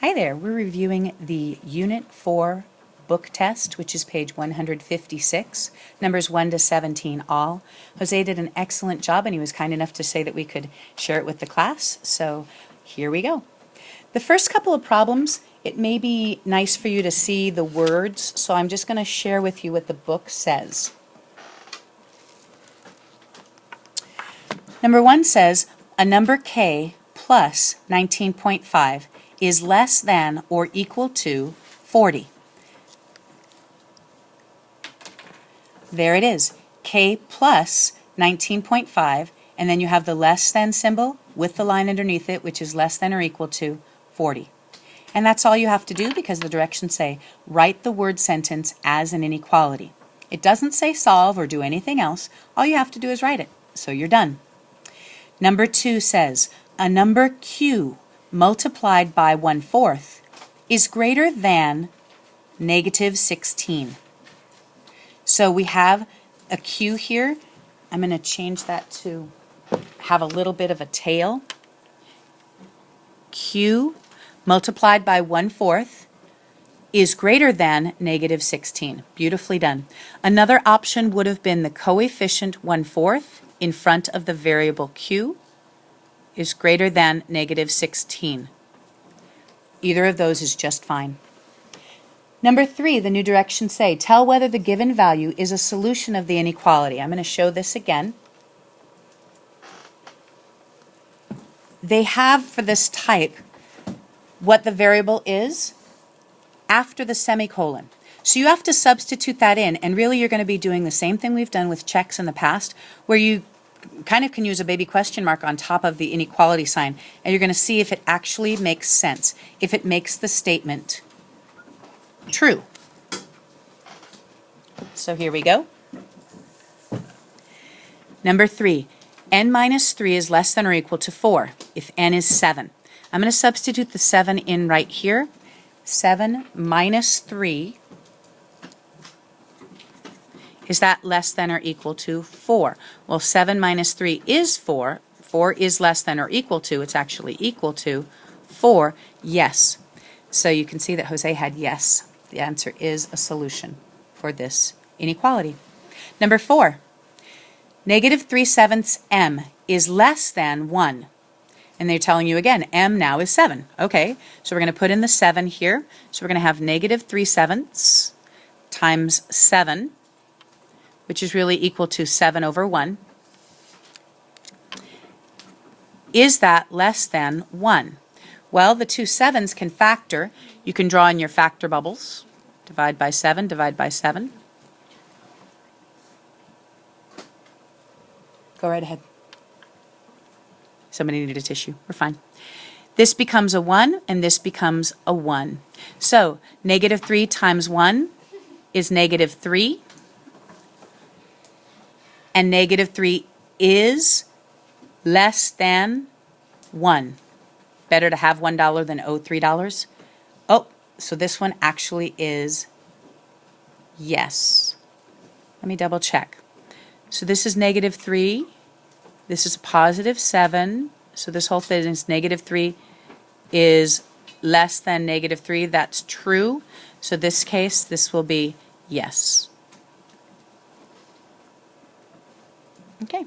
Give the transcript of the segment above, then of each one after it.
Hi there, we're reviewing the Unit 4 book test, which is page 156, numbers 1 to 17 all. Jose did an excellent job and he was kind enough to say that we could share it with the class, so here we go. The first couple of problems, it may be nice for you to see the words, so I'm just going to share with you what the book says. Number 1 says, a number k plus 19.5 is less than or equal to 40. There it is, k plus 19.5, and then you have the less than symbol with the line underneath it, which is less than or equal to 40. And that's all you have to do because the directions say, write the word sentence as an inequality. It doesn't say solve or do anything else. All you have to do is write it. So you're done. Number 2 says, a number q multiplied by 1/4 is greater than negative 16. So we have a q here. I'm going to change that to have a little bit of a tail. Q multiplied by 1/4 is greater than negative 16. Beautifully done. Another option would have been the coefficient 1/4 in front of the variable q is greater than negative 16. Either of those is just fine. Number 3, the new directions say, tell whether the given value is a solution of the inequality. I'm going to show this again. They have for this type what the variable is after the semicolon. So you have to substitute that in, and really you're going to be doing the same thing we've done with checks in the past, where you kind of can use a baby question mark on top of the inequality sign, and you're going to see if it actually makes sense, if it makes the statement true. So here we go. Number 3, n minus 3 is less than or equal to 4 if n is 7. I'm going to substitute the 7 in right here. 7 minus 3, is that less than or equal to 4? Well, 7 minus 3 is 4. 4 is less than or equal to, it's actually equal to 4, yes. So you can see that Jose had yes. The answer is a solution for this inequality. Number 4, negative 3/7 m is less than 1. And they're telling you again, m now is 7. Okay, so we're going to put in the 7 here. So we're going to have negative 3/7 times 7, which is really equal to 7 over 1. Is that less than 1? Well, the two 7s can factor. You can draw in your factor bubbles. Divide by 7, divide by 7. Go right ahead. Somebody needed a tissue. We're fine. This becomes a 1, and this becomes a 1. So, negative 3 times 1 is negative 3. And negative 3 is less than 1. Better to have $1 than owe $3. Oh, so this one actually is yes. Let me double check. So this is negative 3. This is a positive 7. So this whole thing is negative 3 is less than negative 3. That's true. So this case, this will be yes. Okay,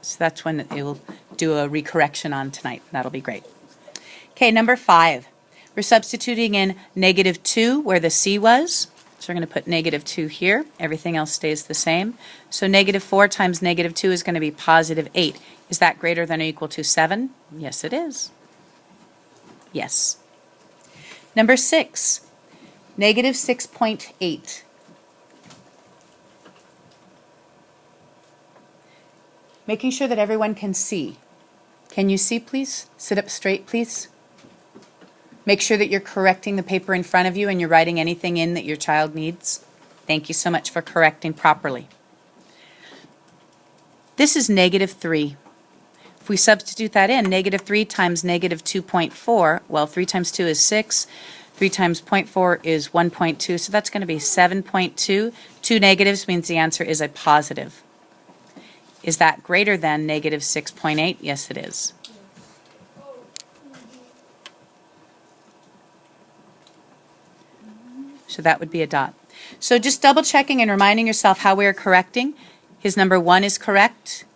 so that's when it will do a recorrection on tonight. That'll be great. Okay, number 5. We're substituting in negative 2 where the c was. So we're going to put negative 2 here. Everything else stays the same. So negative 4 times negative 2 is going to be positive 8. Is that greater than or equal to 7? Yes, it is. Yes. Number 6. Negative 6.8. Making sure that everyone can see. Can you see, please? Sit up straight, please. Make sure that you're correcting the paper in front of you and you're writing anything in that your child needs. Thank you so much for correcting properly. This is negative 3. If we substitute that in, negative 3 times negative 2.4, well, 3 times 2 is 6. 3 times 0.4 is 1.2, so that's going to be 7.2. 2 negatives means the answer is a positive. Is that greater than negative 6.8? Yes, it is. So that would be a dot. So just double checking and reminding yourself how we are correcting. His number 1 is correct.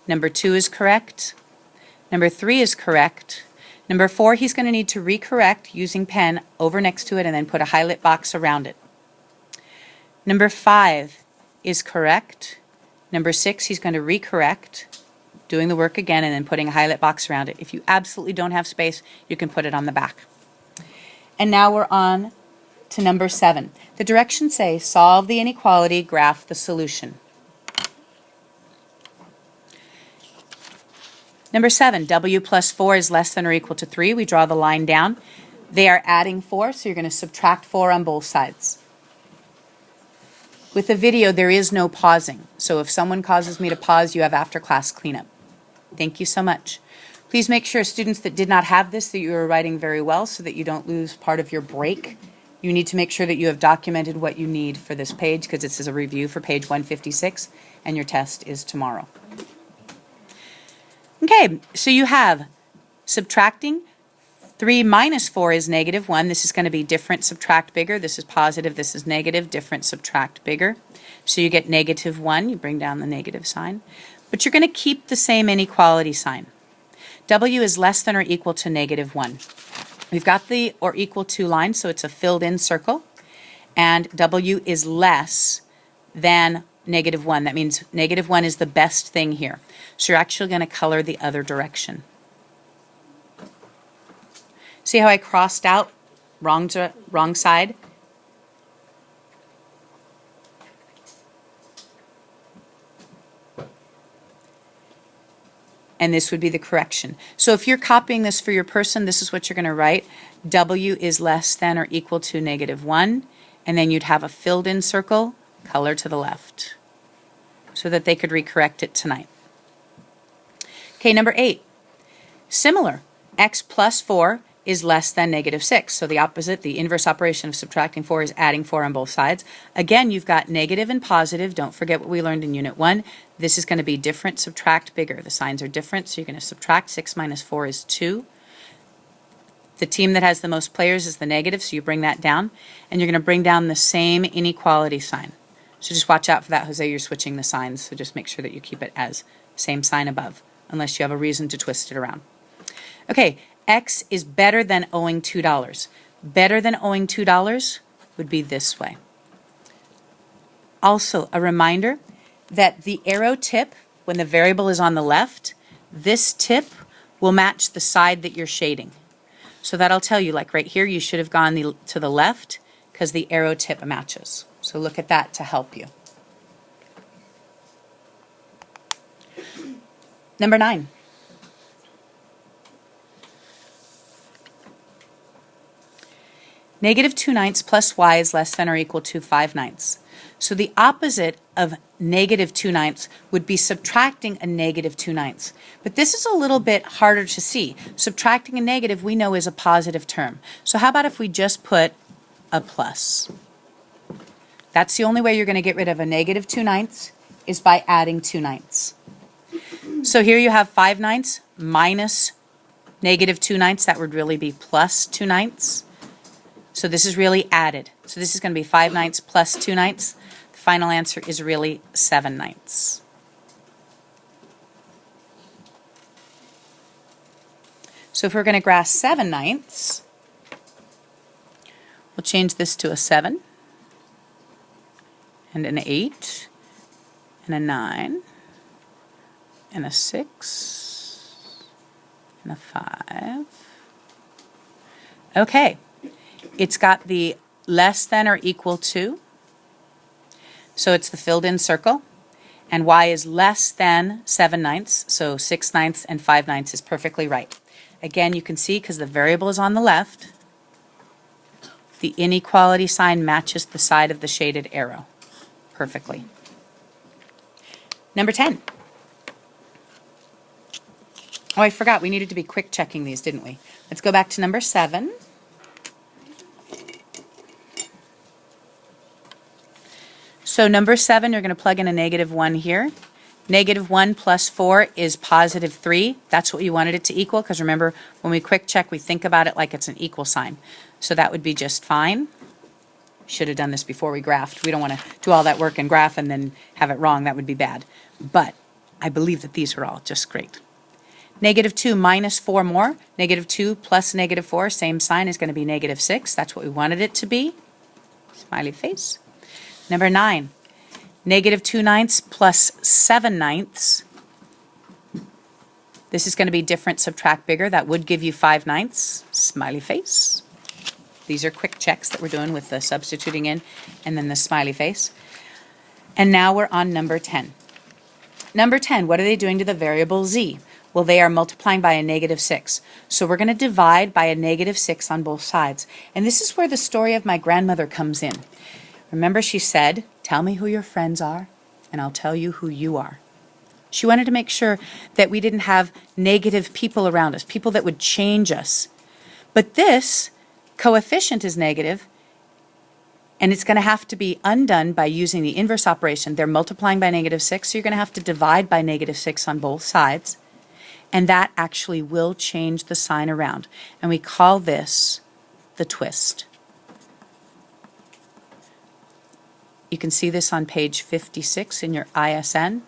Number 2 is correct. Number 3 is correct. Number 4, he's going to need to recorrect using pen over next to it and then put a highlight box around it. Number 5 is correct. Number 6, he's going to recorrect, doing the work again and then putting a highlight box around it. If you absolutely don't have space, you can put it on the back. And now we're on to number 7. The directions say, solve the inequality, graph the solution. Number 7, W plus 4 is less than or equal to 3. We draw the line down. They are adding 4, so you're going to subtract 4 on both sides. With the video, there is no pausing. So if someone causes me to pause, you have after-class cleanup. Thank you so much. Please make sure students that did not have this, that you are writing very well so that you don't lose part of your break. You need to make sure that you have documented what you need for this page because this is a review for page 156 and your test is tomorrow. Okay, so you have subtracting. 3 minus 4 is negative 1. This is going to be different, subtract bigger. This is positive, this is negative, different, subtract bigger. So you get negative 1. You bring down the negative sign. But you're going to keep the same inequality sign. W is less than or equal to negative 1. We've got the or equal to line, so it's a filled in circle. And W is less than negative 1. That means negative 1 is the best thing here. So you're actually going to color the other direction. See how I crossed out wrong side? And this would be the correction. So if you're copying this for your person, this is what you're going to write. W is less than or equal to negative 1. And then you'd have a filled in circle, color to the left, so that they could recorrect it tonight. Okay, number 8. Similar. X plus 4 is less than negative 6. So the opposite, the inverse operation of subtracting 4 is adding 4 on both sides. Again, you've got negative and positive. Don't forget what we learned in Unit 1. This is going to be different, subtract bigger. The signs are different, so you're going to subtract. 6 minus 4 is 2. The team that has the most players is the negative, so you bring that down. And you're going to bring down the same inequality sign. So just watch out for that, Jose. You're switching the signs, so just make sure that you keep it as same sign above, unless you have a reason to twist it around. Okay. X is better than owing $2. Better than owing $2 would be this way. Also, a reminder that the arrow tip, when the variable is on the left, this tip will match the side that you're shading. So that'll tell you, like right here, you should have gone to the left because the arrow tip matches. So look at that to help you. Number 9. Negative 2/9 plus y is less than or equal to 5/9. So the opposite of negative 2/9 would be subtracting a negative 2/9. But this is a little bit harder to see. Subtracting a negative we know is a positive term. So how about if we just put a plus? That's the only way you're going to get rid of a negative 2/9 is by adding 2/9. So here you have 5/9 minus negative 2/9. That would really be plus 2/9. So this is really added. So this is going to be 5/9 plus 2/9. The final answer is really 7/9. So if we're going to graph 7/9, we'll change this to a 7, and an 8, and a 9, and a 6, and a 5. Okay. It's got the less than or equal to, so it's the filled in circle, and y is less than 7/9, so 6/9 and 5/9 is perfectly right. Again, you can see because the variable is on the left, the inequality sign matches the side of the shaded arrow perfectly. Number 10. Oh, I forgot, we needed to be quick checking these, didn't we? Let's go back to number 7. So number 7, you're going to plug in a negative 1 here. Negative 1 plus 4 is positive 3. That's what you wanted it to equal, because remember, when we quick check, we think about it like it's an equal sign. So that would be just fine. Should have done this before we graphed. We don't want to do all that work and graph and then have it wrong. That would be bad. But I believe that these are all just great. -2 minus 4 more. -2 plus -4, same sign, is going to be -6. That's what we wanted it to be. Smiley face. Number 9, -2/9 plus 7/9. This is going to be different, subtract bigger. That would give you 5/9. Smiley face. These are quick checks that we're doing with the substituting in and then the smiley face. And now we're on number 10. Number 10, what are they doing to the variable z? Well, they are multiplying by a -6. So we're going to divide by a -6 on both sides. And this is where the story of my grandmother comes in. Remember, she said, tell me who your friends are, and I'll tell you who you are. She wanted to make sure that we didn't have negative people around us, people that would change us. But this coefficient is negative, and it's going to have to be undone by using the inverse operation. They're multiplying by -6, so you're going to have to divide by -6 on both sides. And that actually will change the sign around. And we call this the twist. You can see this on page 56 in your ISN.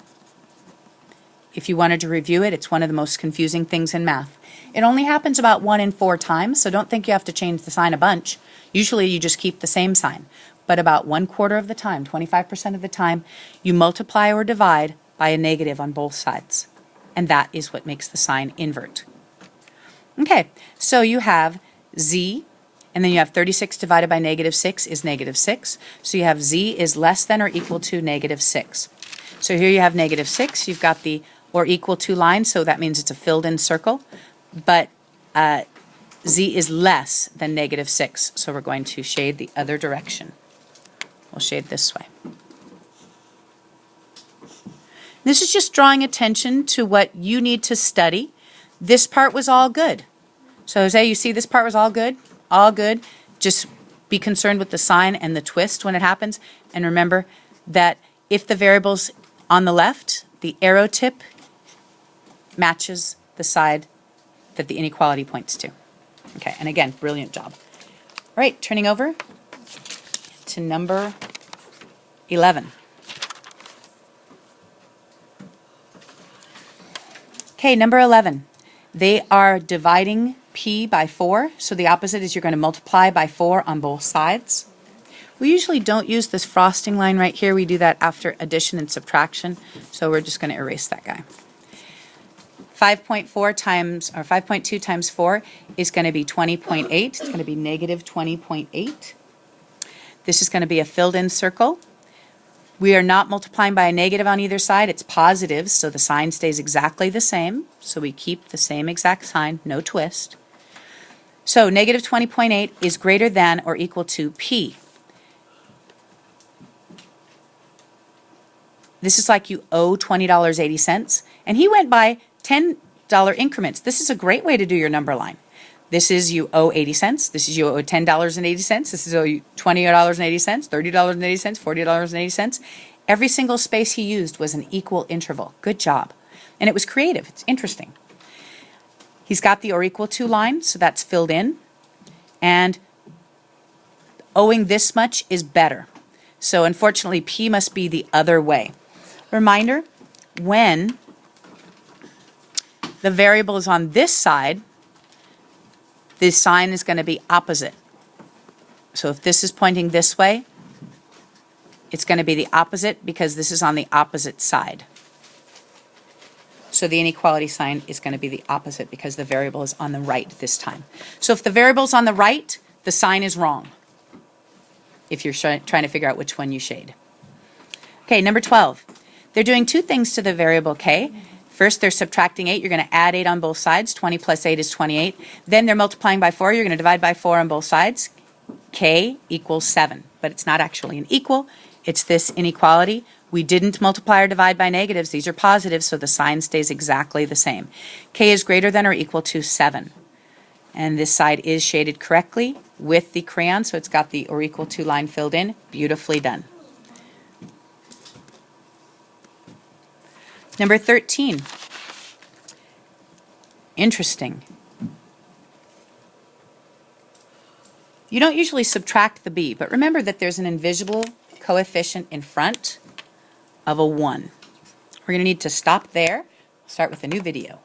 If you wanted to review it, it's one of the most confusing things in math. It only happens about 1 in 4 times, so don't think you have to change the sign a bunch. Usually you just keep the same sign. But about 1/4 of the time, 25% of the time, you multiply or divide by a negative on both sides. And that is what makes the sign invert. Okay, so you have z, and then you have 36 divided by -6 is -6. So you have z is less than or equal to -6. So here you have -6. You've got the or equal to line, so that means it's a filled in circle. But z is less than -6, so we're going to shade the other direction. We'll shade this way. This is just drawing attention to what you need to study. This part was all good. So Jose, you see this part was all good? All good. Just be concerned with the sign and the twist when it happens. And remember that if the variable's on the left, the arrow tip matches the side that the inequality points to. Okay, and again, brilliant job. All right, turning over to number 11. Okay, number 11. They are dividing p by 4, so the opposite is you're going to multiply by 4 on both sides. We usually don't use this frosting line right here. We do that after addition and subtraction, so we're just going to erase that guy. 5.4 times, or 5.2 times 4 is going to be 20.8. It's going to be -20.8. This is going to be a filled in circle. We are not multiplying by a negative on either side. It's positive, so the sign stays exactly the same. So we keep the same exact sign, no twist. So -20.8 is greater than or equal to p. This is like you owe $20.80, and he went by $10 increments. This is a great way to do your number line. This is you owe 80 cents. This is you owe $10.80. This is you $20.80, $30.80, $40.80. Every single space he used was an equal interval. Good job. And it was creative. It's interesting. He's got the or equal to line, so that's filled in. And owing this much is better. So unfortunately, P must be the other way. Reminder, when the variable is on this side, the sign is going to be opposite. So if this is pointing this way, it's going to be the opposite because this is on the opposite side. So the inequality sign is going to be the opposite because the variable is on the right this time. So if the variable is on the right, the sign is wrong if you're trying to figure out which one you shade. Okay, number 12. They're doing two things to the variable k. First, they're subtracting 8. You're going to add 8 on both sides. 20 plus 8 is 28. Then they're multiplying by 4. You're going to divide by 4 on both sides. K equals 7. But it's not actually an equal. It's this inequality. We didn't multiply or divide by negatives. These are positives, so the sign stays exactly the same. K is greater than or equal to 7. And this side is shaded correctly with the crayon, so it's got the or equal to line filled in. Beautifully done. Number 13. Interesting. You don't usually subtract the b, but remember that there's an invisible coefficient in front of a 1. We're going to need to stop there. Start with a new video.